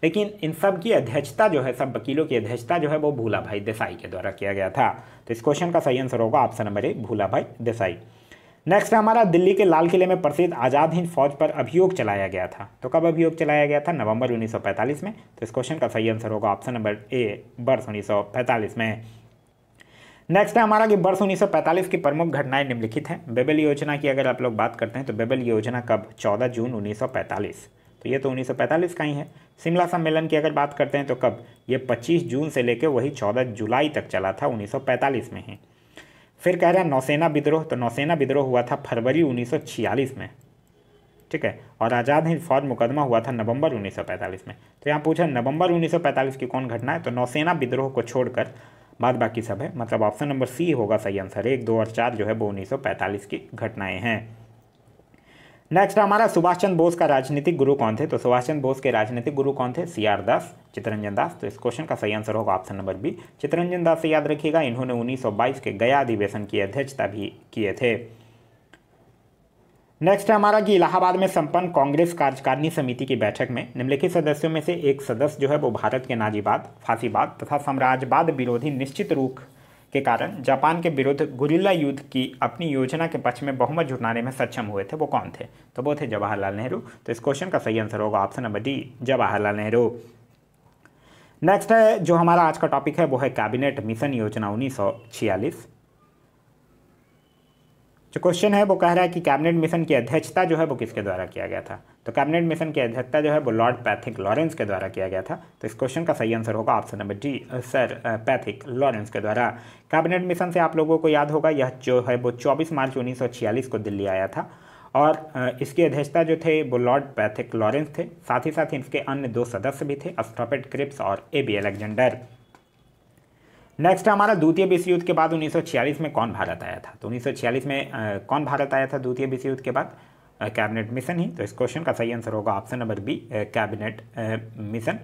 लेकिन इन सब की अध्यक्षता जो है, सब वकीलों की अध्यक्षता जो है वो भूलाभाई देसाई के द्वारा किया गया था। तो इस क्वेश्चन का सही आंसर होगा ऑप्शन नंबर ए, भूलाभाई देसाई। नेक्स्ट हमारा दिल्ली के लाल किले में प्रसिद्ध आज़ाद हिंद फौज पर अभियोग चलाया गया था। तो कब अभियोग चलाया गया था? नवंबर 1945 में। तो इस क्वेश्चन का सही आंसर होगा ऑप्शन नंबर ए, वर्ष 1945 में। नेक्स्ट है हमारा कि वर्ष 1945 की प्रमुख घटनाएं निम्नलिखित हैं। बेबल योजना की अगर आप लोग बात करते हैं तो बेबल योजना कब? 14 जून 1945। तो ये तो 1945 का ही है। शिमला सम्मेलन की अगर बात करते हैं तो कब, ये 25 जून से लेकर वही 14 जुलाई तक चला था, 1945 में ही। फिर कह रहे हैं नौसेना विद्रोह, तो नौसेना विद्रोह हुआ था फरवरी 1946 में, ठीक है। और आज़ाद हिंद फौज मुकदमा हुआ था नवंबर 1945 में। तो यहाँ पूछा नवंबर 1945 की कौन घटना है, तो नौसेना विद्रोह को छोड़कर बाद बाकी सब है, मतलब ऑप्शन नंबर सी होगा सही आंसर। 1, 2 और 4 जो है वो 1945 की घटनाएं हैं। नेक्स्ट हमारा सुभाष चंद्र बोस का राजनीतिक गुरु कौन थे, तो सुभाष चंद्र बोस के राजनीतिक गुरु कौन थे, CR दास, चित्तरंजन दास। तो इस क्वेश्चन का सही आंसर होगा option number B, Chittaranjan Das से याद रखिएगा। इन्होंने 1922 के गया अधिवेशन की अध्यक्षता भी किए थे। नेक्स्ट है हमारा कि इलाहाबाद में संपन्न कांग्रेस कार्यकारिणी समिति की बैठक में निम्नलिखित सदस्यों में से एक सदस्य जो है वो भारत के नाजीवाद, फांसीवाद तथा साम्राज्यवाद विरोधी निश्चित रूख के कारण जापान के विरुद्ध गुरिल्ला युद्ध की अपनी योजना के पक्ष में बहुमत जुटाने में सक्षम हुए थे, वो कौन थे, तो वो थे जवाहरलाल नेहरू। तो इस क्वेश्चन का सही आंसर होगा option number D, Jawaharlal Nehru. Next है जो हमारा आज का टॉपिक है वो है कैबिनेट मिशन योजना 1946। जो क्वेश्चन है वो कह रहा है कि कैबिनेट मिशन की अध्यक्षता जो है वो किसके द्वारा किया गया था, तो कैबिनेट मिशन की अध्यक्षता जो है वो लॉर्ड पैथिक लॉरेंस के द्वारा किया गया था। तो इस क्वेश्चन का सही आंसर होगा option number D, sir Pethick Lawrence के द्वारा। कैबिनेट मिशन से आप लोगों को याद होगा यह जो है वो 24 मार्च 1946 को दिल्ली आया था और इसकी अध्यक्षता जो थे वो लॉर्ड पैथिक लॉरेंस थे। साथ ही साथ इसके अन्य 2 सदस्य भी थे, स्टॉपेट क्रिप्स और AB अलेक्जेंडर। नेक्स्ट हमारा द्वितीय विश्व युद्ध के बाद 1946 में कौन भारत आया था, तो 1946 में कौन भारत आया था द्वितीय विश्व युद्ध के बाद, कैबिनेट मिशन ही। तो इस क्वेश्चन का सही आंसर होगा option number B, cabinet mission.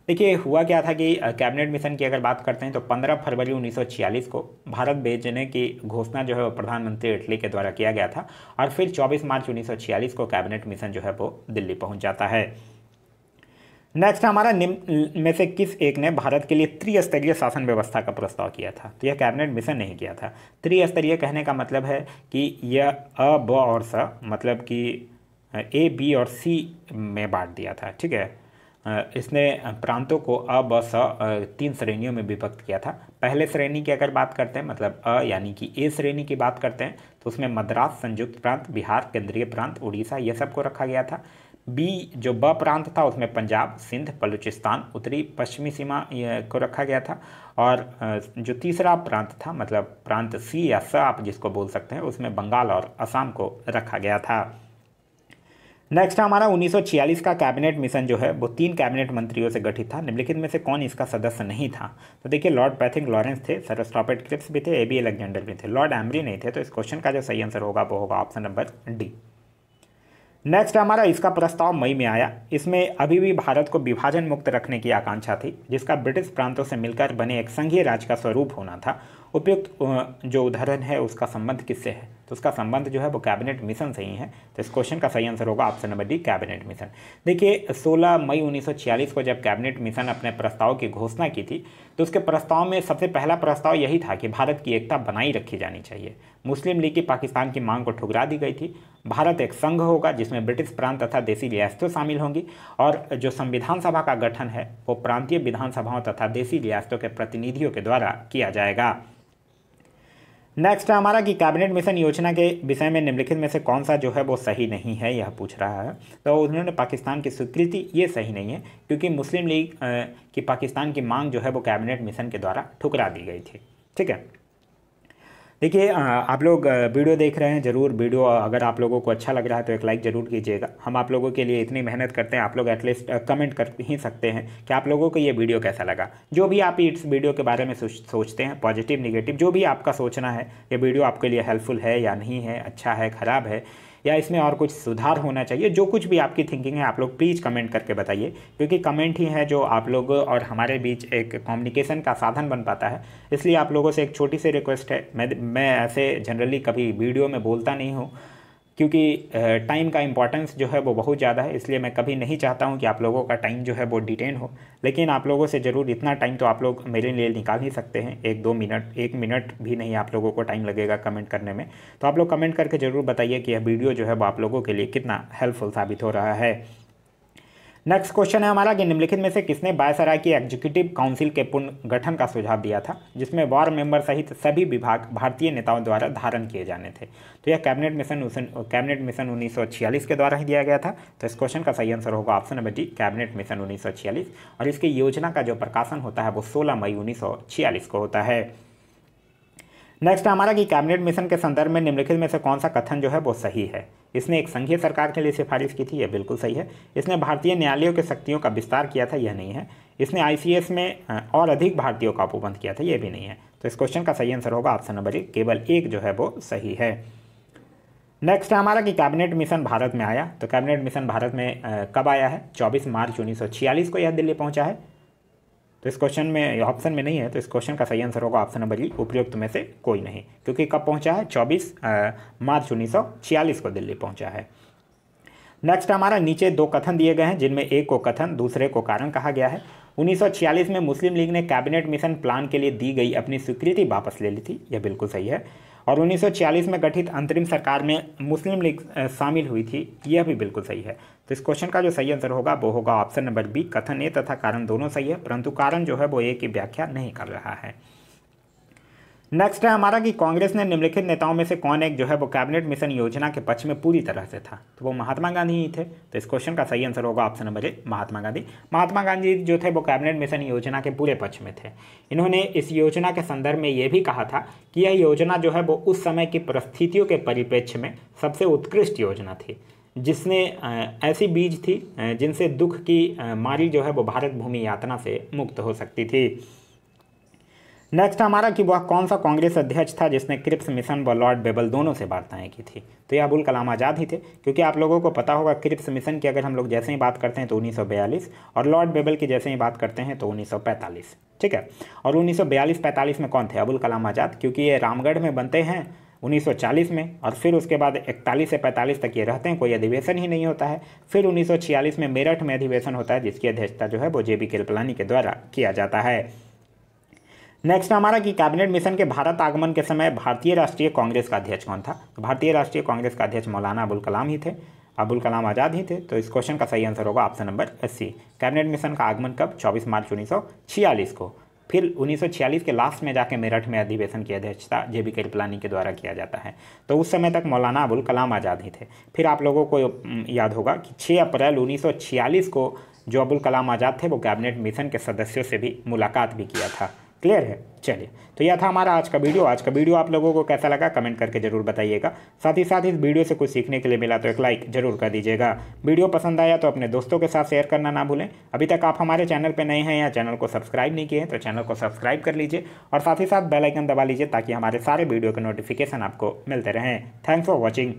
देखिए हुआ क्या था कि कैबिनेट मिशन की अगर बात करते हैं तो 15 फरवरी 1946 को भारत भेजने की घोषणा जो है वो प्रधानमंत्री इटली के द्वारा किया गया था और फिर 24 मार्च 1946 को कैबिनेट मिशन जो है वो दिल्ली पहुँच जाता है। नेक्स्ट हमारा निम्न में से किस एक ने भारत के लिए त्रिस्तरीय शासन व्यवस्था का प्रस्ताव किया था, तो यह कैबिनेट मिशन नहीं किया था। त्रिस्तरीय कहने का मतलब है कि यह अ, ब और स, मतलब कि A, B और C में बांट दिया था, ठीक है। इसने प्रांतों को अ, ब, स 3 श्रेणियों में विभक्त किया था। पहले श्रेणी की अगर बात करते हैं मतलब अ यानी कि A श्रेणी की बात करते हैं तो उसमें मद्रास, संयुक्त प्रांत, बिहार, केंद्रीय प्रांत, उड़ीसा ये सब को रखा गया था। B जो ब प्रांत था उसमें पंजाब, सिंध, बलूचिस्तान, उत्तरी पश्चिमी सीमा को रखा गया था। और जो तीसरा प्रांत था मतलब प्रांत C या स आप जिसको बोल सकते हैं उसमें बंगाल और असम को रखा गया था। नेक्स्ट हमारा 1946 का कैबिनेट मिशन जो है वो 3 कैबिनेट मंत्रियों से गठित था। निम्नलिखित में से कौन इसका सदस्य नहीं था, तो देखिए लॉर्ड पैथिक लॉरेंस थे, सर स्टॉपेट क्रिप्स भी थे, AB अलेक्जेंडर भी थे, लॉर्ड एमरी नहीं थे। तो इस क्वेश्चन का जो सही आंसर होगा वो होगा ऑप्शन नंबर डी। नेक्स्ट हमारा इसका प्रस्ताव मई में आया। इसमें अभी भी भारत को विभाजन मुक्त रखने की आकांक्षा थी जिसका ब्रिटिश प्रांतों से मिलकर बने एक संघीय राज्य का स्वरूप होना था। उपयुक्त जो उदाहरण है उसका संबंध किससे है, तो उसका संबंध जो है वो कैबिनेट मिशन से ही है। तो इस क्वेश्चन का सही आंसर होगा option number D, cabinet mission. देखिए 16 मई 1946 को जब कैबिनेट मिशन अपने प्रस्ताव की घोषणा की थी तो उसके प्रस्ताव में सबसे पहला प्रस्ताव यही था कि भारत की एकता बनाई रखी जानी चाहिए। मुस्लिम लीग की पाकिस्तान की मांग को ठुकरा दी गई थी। भारत एक संघ होगा जिसमें ब्रिटिश प्रांत तथा देसी रियासतें शामिल होंगी और जो संविधान सभा का गठन है वो प्रांतीय विधानसभाओं तथा देसी रियासतों के प्रतिनिधियों के द्वारा किया जाएगा। नेक्स्ट है हमारा कि कैबिनेट मिशन योजना के विषय में निम्नलिखित में से कौन सा जो है वो सही नहीं है, यह पूछ रहा है। तो उन्होंने पाकिस्तान की स्वीकृति ये सही नहीं है क्योंकि मुस्लिम लीग की पाकिस्तान की मांग जो है वो कैबिनेट मिशन के द्वारा ठुकरा दी गई थी, ठीक है। देखिए आप लोग वीडियो देख रहे हैं, ज़रूर वीडियो अगर आप लोगों को अच्छा लग रहा है तो एक लाइक ज़रूर कीजिएगा। हम आप लोगों के लिए इतनी मेहनत करते हैं, आप लोग एटलीस्ट कमेंट कर ही सकते हैं कि आप लोगों को ये वीडियो कैसा लगा। जो भी आप इस वीडियो के बारे में सोचते हैं, पॉजिटिव निगेटिव जो भी आपका सोचना है, ये वीडियो आपके लिए हेल्पफुल है या नहीं है, अच्छा है, ख़राब है या इसमें और कुछ सुधार होना चाहिए, जो कुछ भी आपकी थिंकिंग है आप लोग प्लीज़ कमेंट करके बताइए क्योंकि कमेंट ही है जो आप लोगों और हमारे बीच एक कम्युनिकेशन का साधन बन पाता है। इसलिए आप लोगों से एक छोटी सी रिक्वेस्ट है, मैं ऐसे जनरली कभी वीडियो में बोलता नहीं हूँ क्योंकि टाइम का इम्पोर्टेंस जो है वो बहुत ज़्यादा है, इसलिए मैं कभी नहीं चाहता हूँ कि आप लोगों का टाइम जो है वो डिटेन हो। लेकिन आप लोगों से ज़रूर इतना टाइम तो आप लोग मेरे लिए निकाल ही सकते हैं, 1-2 मिनट, 1 मिनट भी नहीं आप लोगों को टाइम लगेगा कमेंट करने में। तो आप लोग कमेंट करके ज़रूर बताइए कि यह वीडियो जो है वो आप लोगों के लिए कितना हेल्पफुल साबित हो रहा है। नेक्स्ट क्वेश्चन है हमारा कि निम्नलिखित में से किसने वायसराय की एग्जीक्यूटिव काउंसिल के पुनर्गठन का सुझाव दिया था, जिसमें वार मेंबर सहित सभी विभाग भारतीय नेताओं द्वारा धारण किए जाने थे। तो यह कैबिनेट मिशन 1946 के द्वारा ही दिया गया था। तो इस क्वेश्चन का सही आंसर होगा option number D, cabinet mission 1946। और इसकी योजना का जो प्रकाशन होता है वो 16 मई 1946 को होता है। नेक्स्ट हमारा कि कैबिनेट मिशन के संदर्भ में निम्नलिखित में से कौन सा कथन जो है वो सही है। इसने एक संघीय सरकार के लिए सिफारिश की थी, यह बिल्कुल सही है। इसने भारतीय न्यायालयों की शक्तियों का विस्तार किया था, यह नहीं है। इसने ICS में और अधिक भारतीयों का उपबंध किया था, यह भी नहीं है। तो इस क्वेश्चन का सही आंसर होगा ऑप्शन नंबर ए, केवल एक जो है वो सही है। नेक्स्ट है हमारा कि कैबिनेट मिशन भारत में आया। तो कैबिनेट मिशन भारत में कब आया है? 24 मार्च 1946 को यह दिल्ली पहुंचा है। तो इस क्वेश्चन में ऑप्शन में नहीं है, तो इस क्वेश्चन का सही आंसर होगा ऑप्शन नंबर ई, उपयुक्त में से कोई नहीं, क्योंकि कब पहुंचा है? 24 मार्च 1946 को दिल्ली पहुंचा है। नेक्स्ट हमारा नीचे दो कथन दिए गए हैं, जिनमें एक को कथन दूसरे को कारण कहा गया है। 1946 में मुस्लिम लीग ने कैबिनेट मिशन प्लान के लिए दी गई अपनी स्वीकृति वापस ले ली थी, यह बिल्कुल सही है। और 1946 में गठित अंतरिम सरकार में मुस्लिम लीग शामिल हुई थी, यह भी बिल्कुल सही है। तो इस क्वेश्चन का जो सही आंसर होगा वो होगा ऑप्शन नंबर बी, कथन ए तथा कारण दोनों सही है, परंतु कारण जो है वो ए की व्याख्या नहीं कर रहा है। नेक्स्ट है हमारा कि कांग्रेस ने निम्नलिखित नेताओं में से कौन एक जो है वो कैबिनेट मिशन योजना के पक्ष में पूरी तरह से था। तो वो महात्मा गांधी ही थे। तो इस क्वेश्चन का सही आंसर होगा ऑप्शन नंबर ए, महात्मा गांधी। महात्मा गांधी जो थे वो कैबिनेट मिशन योजना के पूरे पक्ष में थे। इन्होंने इस योजना के संदर्भ में ये भी कहा था कि यह योजना जो है वो उस समय की परिस्थितियों के परिप्रेक्ष्य में सबसे उत्कृष्ट योजना थी, जिसने ऐसी बीज थी जिनसे दुख की मारी जो है वो भारत भूमि यातना से मुक्त हो सकती थी। नेक्स्ट हमारा कि वह कौन सा कांग्रेस अध्यक्ष था जिसने क्रिप्स मिशन व लॉर्ड बेबल दोनों से वार्ताएं की थी। तो यह अबुल कलाम आज़ाद ही थे, क्योंकि आप लोगों को पता होगा क्रिप्स मिशन की अगर हम लोग जैसे ही बात करते हैं तो 1942, और लॉर्ड बेबल की जैसे ही बात करते हैं तो 1945, ठीक है। और 1942-45 में कौन थे? अबुल कलाम आज़ाद, क्योंकि ये रामगढ़ में बनते हैं 1940 में, और फिर उसके बाद 41 से 45 तक ये रहते हैं, कोई अधिवेशन ही नहीं होता है। फिर 1946 में मेरठ में अधिवेशन होता है, जिसकी अध्यक्षता जो है वो JB कृपलानी के द्वारा किया जाता है। नेक्स्ट हमारा कि कैबिनेट मिशन के भारत आगमन के समय भारतीय राष्ट्रीय कांग्रेस का अध्यक्ष कौन था। तो भारतीय राष्ट्रीय कांग्रेस का अध्यक्ष मौलाना अबुल कलाम ही थे, अबुल कलाम आज़ाद ही थे। तो इस क्वेश्चन का सही आंसर होगा option number C, cabinet mission का आगमन कब? 24 मार्च 1946 को। फिर 1946 के लास्ट में जाके मेरठ में अधिवेशन की अध्यक्षता JB कृपलानी के द्वारा किया जाता है। तो उस समय तक मौलाना अबुल कलाम आज़ाद ही थे। फिर आप लोगों को याद होगा कि 6 अप्रैल 1946 को जो अबुल कलाम आज़ाद थे वो कैबिनेट मिशन के सदस्यों से भी मुलाकात भी किया था। क्लियर है? चलिए, तो यह था हमारा आज का वीडियो। आज का वीडियो आप लोगों को कैसा लगा कमेंट करके जरूर बताइएगा। साथ ही साथ इस वीडियो से कुछ सीखने के लिए मिला तो एक लाइक जरूर कर दीजिएगा। वीडियो पसंद आया तो अपने दोस्तों के साथ शेयर करना ना भूलें। अभी तक आप हमारे चैनल पर नए हैं या चैनल को सब्सक्राइब नहीं किए हैं तो चैनल को सब्सक्राइब कर लीजिए, और साथ ही साथ बेल आइकन दबा लीजिए ताकि हमारे सारे वीडियो के नोटिफिकेशन आपको मिलते रहें। Thanks for watching.